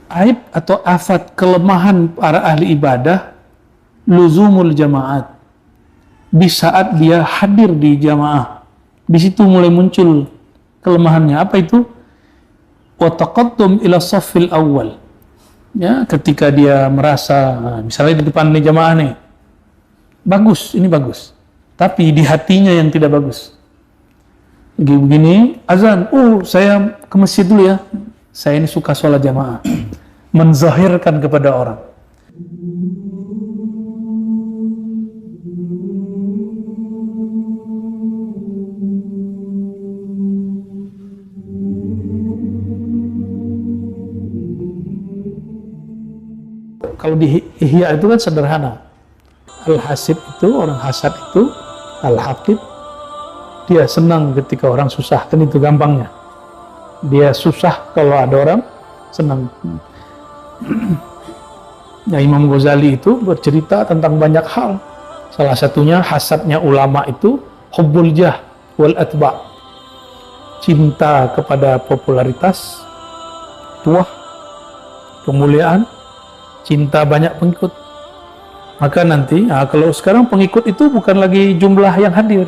Aib atau afat kelemahan para ahli ibadah, luzumul jamaat, di saat dia hadir di jamaah, di situ mulai muncul kelemahannya. Apa itu? Wa taqaddum ila saffil awal, ya, ketika dia merasa, misalnya di depan nih jamaah nih, bagus, ini bagus, tapi di hatinya yang tidak bagus. Begini, azan, saya ke masjid dulu ya, saya ini suka sholat jamaah, menzahirkan kepada orang. Kalau di Ihya itu kan sederhana. Al-Hasib itu, orang hasad itu, Al-Haqib, dia senang ketika orang susah, kan itu gampangnya. Dia susah kalau ada orang senang. Ya, Imam Ghazali itu bercerita tentang banyak hal. Salah satunya hasadnya ulama itu hubbul jah wal atba', cinta kepada popularitas, tuah, kemuliaan, cinta banyak pengikut. Maka nanti, kalau sekarang pengikut itu bukan lagi jumlah yang hadir,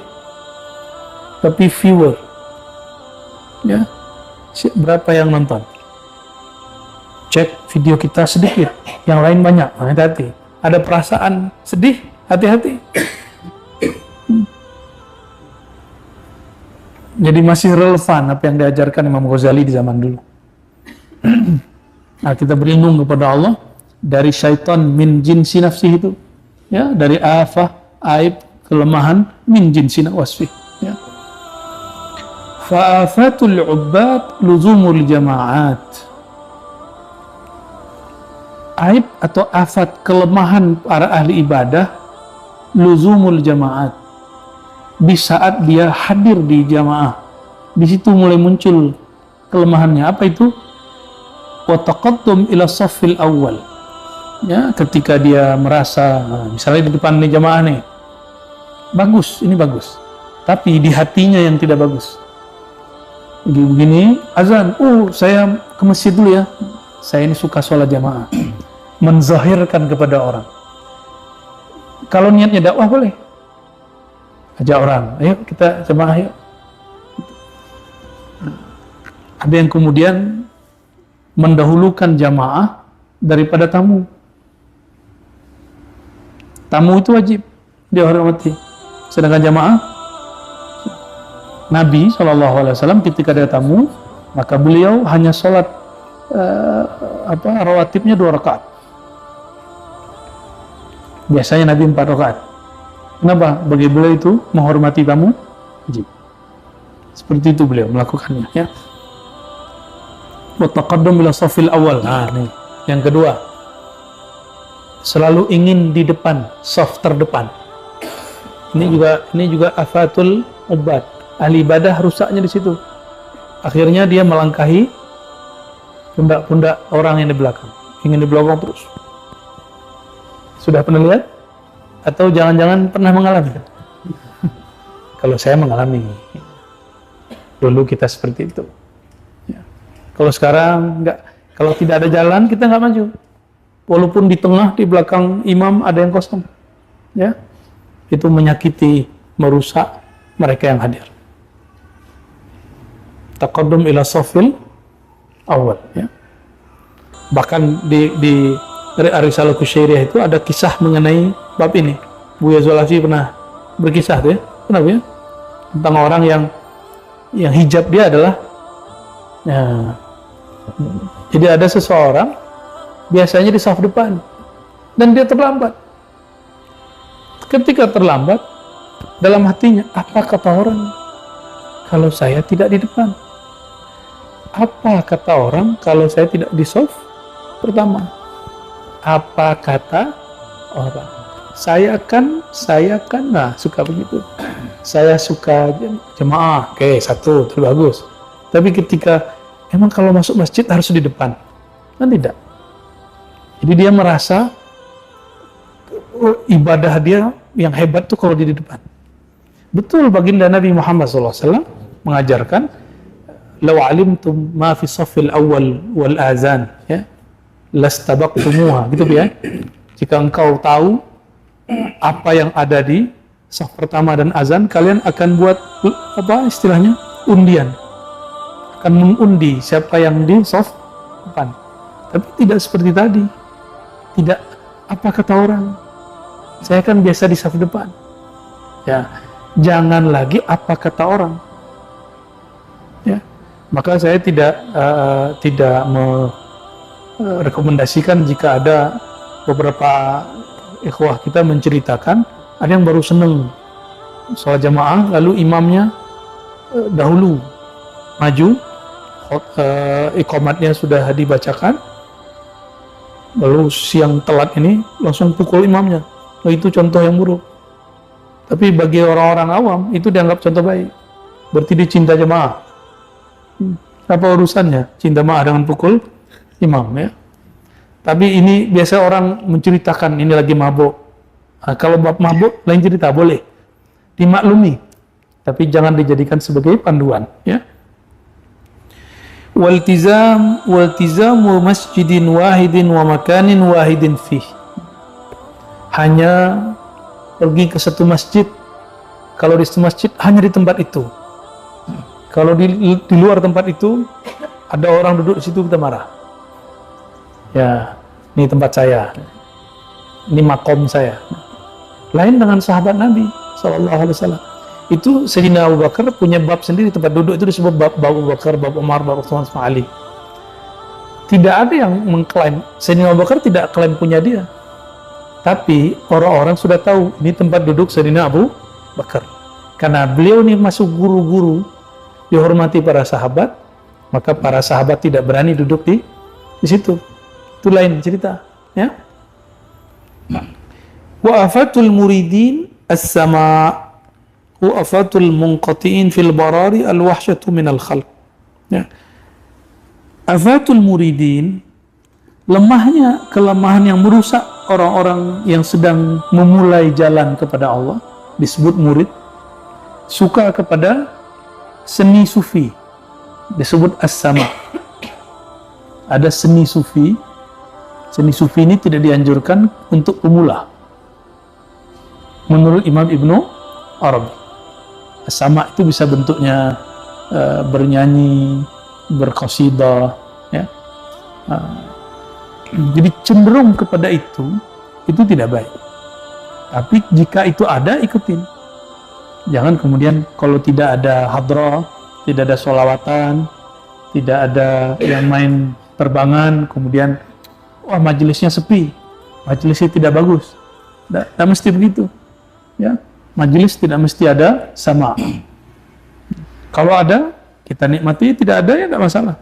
tapi viewer, ya, berapa yang nonton. Cek video kita sedikit, yang lain banyak, hati-hati. Ada perasaan sedih, hati-hati. Jadi masih relevan apa yang diajarkan Imam Ghazali di zaman dulu. Nah, kita berlindung kepada Allah dari syaitan min jinsi nafsih itu, ya, dari afah, aib, kelemahan min jinsi wasfih, ya. Fa'afatul ubbad luzumul jama'at, aib atau afat kelemahan para ahli ibadah, luzumul jama'at, di saat dia hadir di jamaah, di situ mulai muncul kelemahannya. Apa itu? Wa taqaddum ila saffil awal, ya, ketika dia merasa, misalnya di depan nih jamaah nih, bagus, ini bagus, tapi di hatinya yang tidak bagus. Begini, azan, saya ke masjid dulu ya, saya ini suka sholat jamaah, menzahirkan kepada orang. Kalau niatnya dakwah boleh, ajak orang, ayo kita jamaah yuk. Ada yang kemudian mendahulukan jamaah daripada tamu. Tamu itu wajib dihormati, sedangkan jamaah, Nabi SAW ketika ada tamu, maka beliau hanya sholat rawatibnya 2 rakaat. Biasanya Nabi 4 rakaat. Kenapa? Bagi beliau itu menghormati tamu wajib. Seperti itu beliau melakukannya, ya. Wa taqaddum ila safil awal. Nah, nih yang kedua, selalu ingin di depan, saf terdepan. Ini juga afatul ubad, ahli ibadah rusaknya di situ. Akhirnya dia melangkahi pundak-pundak orang yang di belakang, ingin di belakang terus. Sudah pernah lihat? Atau jangan-jangan pernah mengalami? Kalau saya mengalami, dulu kita seperti itu. Ya. Kalau sekarang enggak, kalau tidak ada jalan kita nggak maju. Walaupun di tengah, di belakang imam ada yang kosong, ya, itu menyakiti, merusak mereka yang hadir. Taqaddum ila safil awal, ya. Bahkan di Risalah Kusyairiyah itu ada kisah mengenai bab ini. Buya Zulafi pernah berkisah tuh, ya. Kenapa ya? Tentang orang yang hijab dia adalah, ya, jadi ada seseorang biasanya di saf depan dan dia terlambat. Ketika terlambat, dalam hatinya, apa kata orang kalau saya tidak di depan? Apa kata orang kalau saya tidak di saf pertama? Apa kata orang? Saya kan, nah, suka begitu. Saya suka jemaah, oke, satu, terus bagus. Tapi ketika emang kalau masuk masjid harus di depan, kan tidak. Jadi dia merasa ibadah dia yang hebat tuh kalau di depan. Betul, baginda Nabi Muhammad SAW mengajarkan, law alimtum ma fi safil awal wal azan, ya, lastabaqtumuha, gitu ya. Jika engkau tahu apa yang ada di saf pertama dan azan, kalian akan buat apa istilahnya? Undian. Akan mengundi siapa yang di saf depan. Tapi tidak seperti tadi. Tidak apa kata orang. Saya kan biasa di saf depan. Ya, jangan lagi apa kata orang. Ya. Maka saya tidak merekomendasikan jika ada beberapa ikhwah kita menceritakan ada yang baru seneng sholat jamaah lalu imamnya dahulu maju, iqamatnya sudah dibacakan, lalu siang telat ini langsung pukul imamnya. Nah, itu contoh yang buruk. Tapi bagi orang-orang awam itu dianggap contoh baik. Berarti dia cinta jamaah. Apa urusannya cinta jamaah dengan pukul imam, ya? Tapi ini biasa orang menceritakan ini lagi mabuk. Nah, kalau bab mabuk lain cerita, boleh dimaklumi, tapi jangan dijadikan sebagai panduan, ya. Waltizamu masjidin wahidin wa makanin wahidin fih. Hanya pergi ke satu masjid. Kalau di satu masjid hanya di tempat itu. Kalau di luar tempat itu ada orang duduk di situ, kita marah. Ya, ini tempat saya, ini makom saya. Lain dengan sahabat Nabi SAW. Itu Sayyidina Abu Bakar punya bab sendiri, tempat duduk itu disebut bab Abu Bakar, bab Umar, bab Utsman, bab Ali. Tidak ada yang mengklaim, Sayyidina Abu Bakar tidak klaim punya dia. Tapi orang-orang sudah tahu ini tempat duduk Sayyidina Abu Bakar. Karena beliau ini masuk guru-guru, dihormati para sahabat, maka para sahabat tidak berani duduk di situ. Itu lain cerita, ya. Wa afatul muridin as-sama, wa afatul munqati'in fil barari al-wahsyatu minal khalq. Ya. Afatul muridin, lemahnya kelemahan yang merusak orang-orang yang sedang memulai jalan kepada Allah, disebut murid. Suka kepada seni sufi, disebut as-sama. Ada seni sufi. Seni sufi ini tidak dianjurkan untuk pemula. Menurut Imam Ibnu Arabi, as-sama itu bisa bentuknya bernyanyi, berqasidah, ya. Jadi cenderung kepada itu tidak baik. Tapi jika itu ada, ikutin. Jangan kemudian kalau tidak ada hadrah, tidak ada sholawatan, tidak ada yang main terbangan, kemudian wah majelisnya sepi, majelisnya tidak bagus. Tidak mesti begitu, ya. Majelis tidak mesti ada sama. Kalau ada kita nikmati, tidak ada ya tidak masalah.